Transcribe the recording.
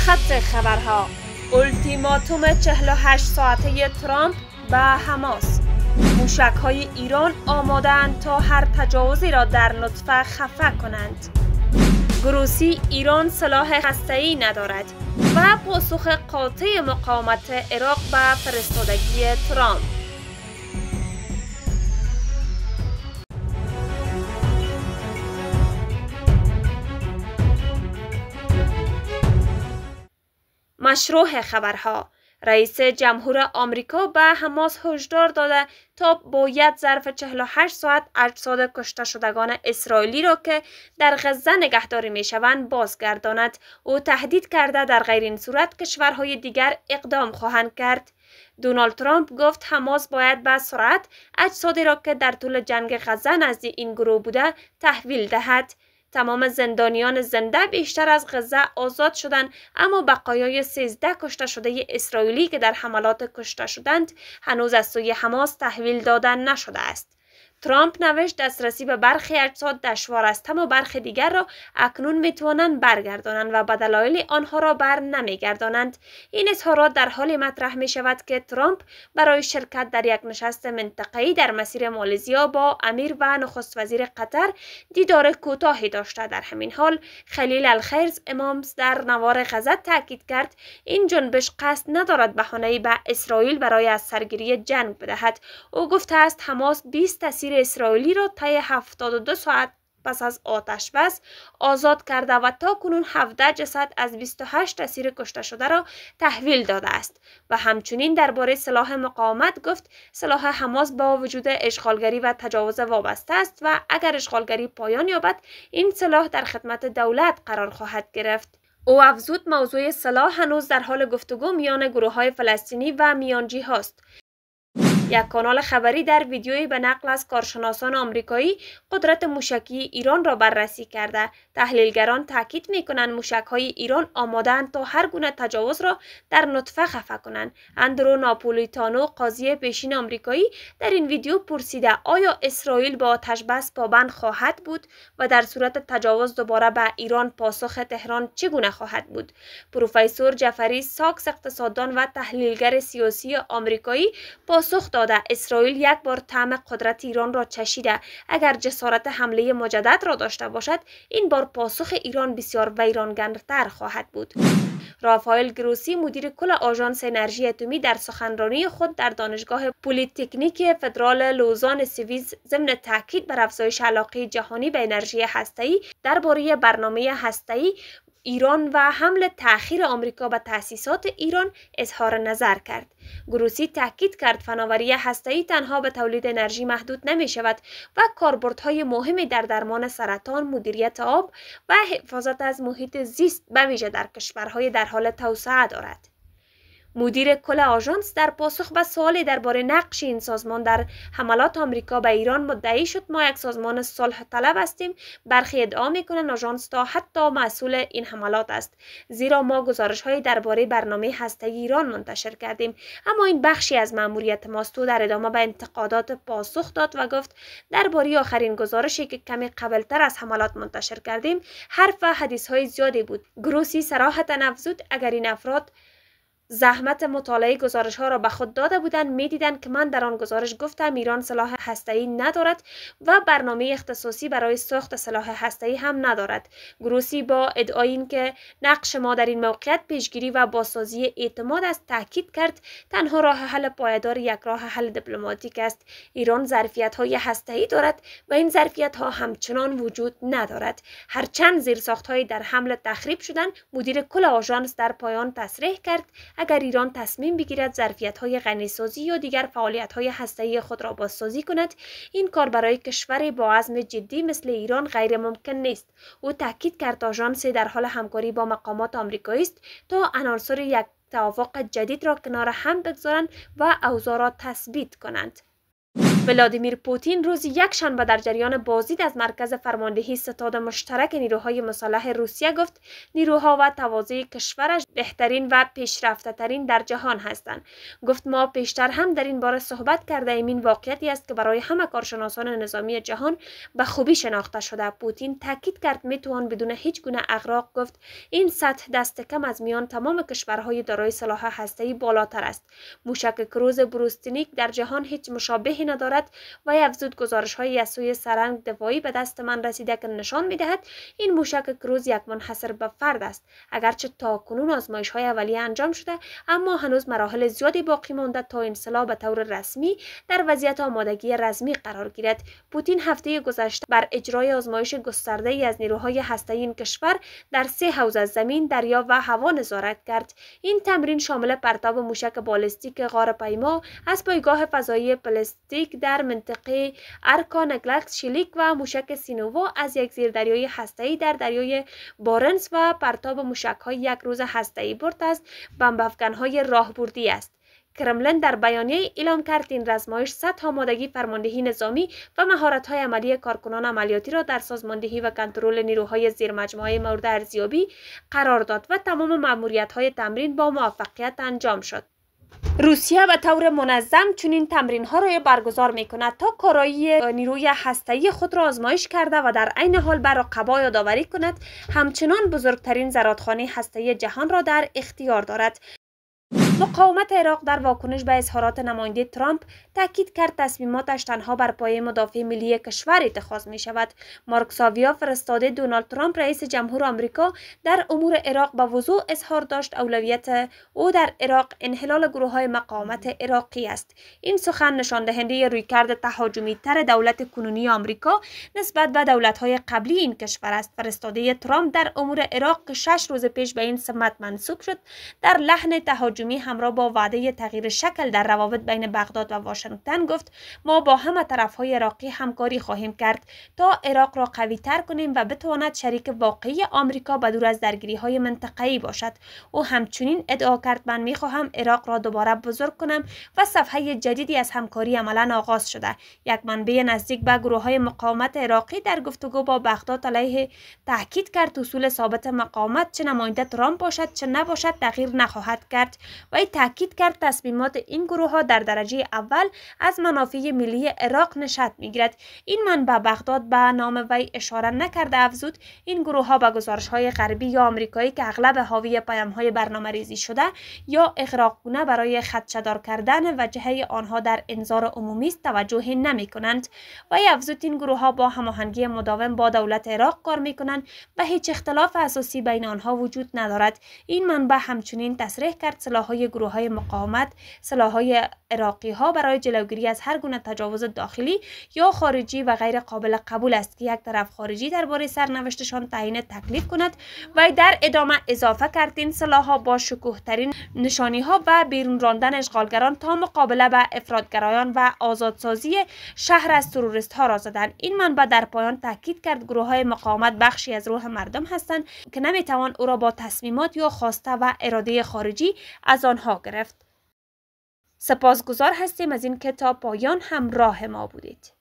سرخط خبرها: التیماتوم 48 ساعته ترامپ به حماس. موشک‌های ایران آماده‌اند تا هر تجاوزی را در نطفه خفه کنند. گروسی: ایران سلاح هسته‌ای ندارد و پاسخ قاطع مقاومت عراق به فرستادگی ترامپ. مشروع خبرها: رئیس جمهور آمریکا به حماس هشدار داده تا باید ظرف 48 ساعت اجساد کشته شدگان اسرائیلی را که در غزه نگهداری میشوند بازگرداند. او تهدید کرده در غیر این صورت کشورهای دیگر اقدام خواهند کرد. دونالد ترامپ گفت حماس باید به سرعت اجسادی را که در طول جنگ غزه نزد این گروه بوده تحویل دهد. تمام زندانیان زنده بیشتر از غزه آزاد شدند، اما بقایای 13 کشته شده اسرائیلی که در حملات کشته شدند هنوز از سوی حماس تحویل داده نشده است. ترامپ نوشت دسترسی به برخی اجساد دشوار است، اما برخی دیگر را اکنون میتوانند برگردانند و به دلایل آنها را بر نمیگردانند. این اظهارات در حالی مطرح می شود که ترامپ برای شرکت در یک نشست منطقه‌ای در مسیر مالزیا با امیر و نخست وزیر قطر دیدار کوتاهی داشته. در همین حال خلیل الخیرز امام در نوار غزه تاکید کرد این جنبش قصد ندارد بهانه‌ای به اسرائیل برای از سرگیری جنگ بدهد. او گفته است حماس 20 اسیر اسرائیلی را طی 72 ساعت پس از آتش بس آزاد کرده و تاکنون 17 جسد از 28 اسیر کشته شده را تحویل داده است. و همچنین درباره سلاح مقاومت گفت سلاح حماس با وجود اشغالگری و تجاوز وابسته است و اگر اشغالگری پایان یابد این سلاح در خدمت دولت قرار خواهد گرفت. او افزود موضوع سلاح هنوز در حال گفتگو میان گروه‌های فلسطینی و میانجی هاست. یک کانال خبری در ویدیویی به نقل از کارشناسان آمریکایی قدرت موشکی ایران را بررسی کرده. تحلیلگران تاکید می‌کنند موشک‌های ایران آماده‌اند تا هر گونه تجاوز را در نطفه خفه کنند. اندرو ناپولیتانو، قاضی پیشین آمریکایی، در این ویدیو پرسیده آیا اسرائیل با آتش بس پابند خواهد بود و در صورت تجاوز دوباره به ایران پاسخ تهران چگونه خواهد بود. پروفسور جعفری ساکس، اقتصاددان و تحلیلگر سیاسی آمریکایی، پاسخ داده اسرائیل یک بار طعم قدرت ایران را چشیده. اگر جسارت حمله مجدد را داشته باشد این بار پاسخ ایران بسیار ویرانگرتر خواهد بود. رافائل گروسی، مدیر کل آژانس انرژی اتمی، در سخنرانی خود در دانشگاه پلی‌تکنیک فدرال لوزان سوئیس ضمن تاکید بر افزایش علاقه جهانی به انرژی هسته‌ای درباره برنامه هسته‌ای ایران و حمل تأخیر آمریکا به تأسیسات ایران اظهار نظر کرد. گروسی تاکید کرد فناوری هسته‌ای تنها به تولید انرژی محدود نمی شود و کاربردهای مهمی در درمان سرطان، مدیریت آب و حفاظت از محیط زیست به ویژه در کشورهای در حال توسعه دارد. مدیر کل آژانس در پاسخ به سوالی درباره نقش این سازمان در حملات آمریکا به ایران مدعی شد ما یک سازمان صلح طلب هستیم. برخی ادعا میکنند آژانس تا حتی مسئول این حملات است، زیرا ما گزارش‌هایی درباره برنامه هسته‌ای ایران منتشر کردیم. اما این بخشی از مأموریت ماست. او در ادامه به انتقادات پاسخ داد و گفت درباره آخرین گزارشی که کمی قبلتر از حملات منتشر کردیم حرف و حدیث‌های زیادی بود. گروسی صراحتاً افزود اگر این افراد زحمت مطالعه گزارش ها را به خود داده بودند میدیدند که من در آن گزارش گفتم ایران سلاح هسته‌ای ندارد و برنامه اختصاصی برای ساخت سلاح هسته‌ای هم ندارد. گروسی با ادعای اینکه نقش ما در این موقعیت پیشگیری و بازسازی اعتماد است تاکید کرد تنها راه حل پایدار یک راه حل دیپلماتیک است. ایران ظرفیت‌های هسته‌ای دارد و این ظرفیت‌ها همچنان وجود ندارد. هرچند زیرساخت‌هایی در حمله تخریب شدند، مدیر کل آژانس در پایان تصریح کرد اگر ایران تصمیم بگیرد ظرفیت‌های غنیسازی یا دیگر فعالیت‌های هسته‌ای خود را بازسازی کند این کار برای کشوری با عزم جدی مثل ایران غیر ممکن نیست. او تاکید کرد آژانس در حال همکاری با مقامات آمریکایی است تا عناصر یک توافق جدید را کنار هم بگذارند و اوضاع را تثبیت کنند. ولادیمیر پوتین روز یکشنبه در جریان بازدید از مرکز فرماندهی ستاد مشترک نیروهای مسلح روسیه گفت نیروها و تواضع کشورش بهترین و پیشرفته ترین در جهان هستند. گفت ما پیشتر هم در این باره صحبت کرده ایم. این واقعیتی است که برای همه کارشناسان نظامی جهان به خوبی شناخته شده. پوتین تاکید کرد میتوان بدون هیچ گونه اغراق گفت این سطح دست کم از میان تمام کشورهای دارای سلاح هسته‌ای بالاتر است. موشک کروز بروستینیک در جهان هیچ مشابهی ندارد و افزود گزارش‌های از سوی سرنگ دفاعی به دست من رسیده که نشان می‌دهد این موشک کروز یک منحصر به فرد است. اگرچه تا کنون آزمایش‌های اولیه انجام شده اما هنوز مراحل زیادی باقی مانده تا این سلاح به طور رسمی در وضعیت آمادگی رزمی قرار گیرد. پوتین هفته گذشته بر اجرای آزمایش گسترده‌ای از نیروهای هسته‌ای این کشور در 3 حوزه زمین، دریا و هوا نظارت کرد. این تمرین شامل پرتاب موشک بالستیک غاره‌پیما از پایگاه فضایی پلاستیک در منطقه ارکانگلکس شلیک و موشک سینووا از یک زیردریایی هسته‌ای در دریای بارنس و پرتاب موشک‌های یک روز هسته‌ای برد از بمب‌افکن‌های راهبردی است. کرملین در بیانیه اعلام کرد این آزمایش سطح آمادگی فرماندهی نظامی و مهارت‌های عملی کارکنان عملیاتی را در سازماندهی و کنترل نیروهای زیرمجموعه مورد ارزیابی قرار داد و تمام مأموریت‌های تمرین با موفقیت انجام شد. روسیه به طور منظم چنین تمرین‌ها را برگزار می‌کند تا کارایی نیروی هسته‌ای خود را آزمایش کرده و در عین حال بر رقبا یادآوری کند همچنان بزرگترین زرادخانه هسته‌ای جهان را در اختیار دارد. مقاومت عراق در واکنش به اظهارات نماینده ترامپ تاکید کرد تصمیماتش تنها بر پایه مدافع ملی کشور اتخاذ می شود. مارک ساویا فرستاده دونالد ترامپ رئیس جمهور آمریکا در امور عراق به وضوح اظهار داشت اولویت او در عراق انحلال گروه‌های مقاومت عراقی است. این سخن نشان دهنده رویکرد تهاجمی تر دولت کنونی آمریکا نسبت به دولت‌های قبلی این کشور است. فرستاده ترامپ در امور عراق که 6 روز پیش به این سمت منصوب شد در لحن تهاجمی همراه با وعده تغییر شکل در روابط بین بغداد و واشنگتن گفت ما با همه طرف‌های عراقی همکاری خواهیم کرد تا عراق را قوی تر کنیم و بتواند شریک واقعی آمریکا به دور از درگیری‌های منطقه‌ای باشد. او همچنین ادعا کرد من می‌خواهم عراق را دوباره بزرگ کنم و صفحه جدیدی از همکاری عملاً آغاز شده. یک منبع نزدیک به گروه‌های مقاومت عراقی در گفتگو با بغداد علیه تاکید کرد اصول ثابت مقاومت چه نماینده ترامپ باشد چه نباشد تغییر نخواهد کرد و تاکید کرد تصمیمات این گروه‌ها در درجه اول از منافع ملی عراق نشأت می‌گیرد. این منبع بغداد به نام وی اشاره نکرده افزود این گروه‌ها به گزارش‌های غربی یا آمریکایی که اغلب حاوی پیام‌های برنامه‌ریزی شده یا اغراق‌گونه برای خدشه‌دار کردن وجهه آنها در انظار عمومی است توجه نمی‌کنند. و افزود این گروه‌ها با هماهنگی مداوم با دولت عراق کار می‌کنند و هیچ اختلاف اساسی بین آنها وجود ندارد. این منبع همچنین تصریح کرد سلاح‌های گروه‌های مقاومت سلاح‌های عراقی‌ها برای جلوگیری از هر گونه تجاوز داخلی یا خارجی و غیر قابل قبول است که یک طرف خارجی درباره سرنوشتشان تعیین تکلیف کند. و در ادامه اضافه کرد این سلاح‌ها با شکوه‌ترین نشانی‌ها و بیرون راندن اشغالگران تا مقابله با افراط‌گرایان و آزادسازی شهر از تروریست‌ها را زدند. این منبع در پایان تاکید کرد گروه‌های مقاومت بخشی از روح مردم هستند که نمی‌توان او را با تصمیمات یا خواسته و اراده خارجی از آنها گرفت. سپاسگزار هستیم از اینکه تا پایان همراه ما بودید.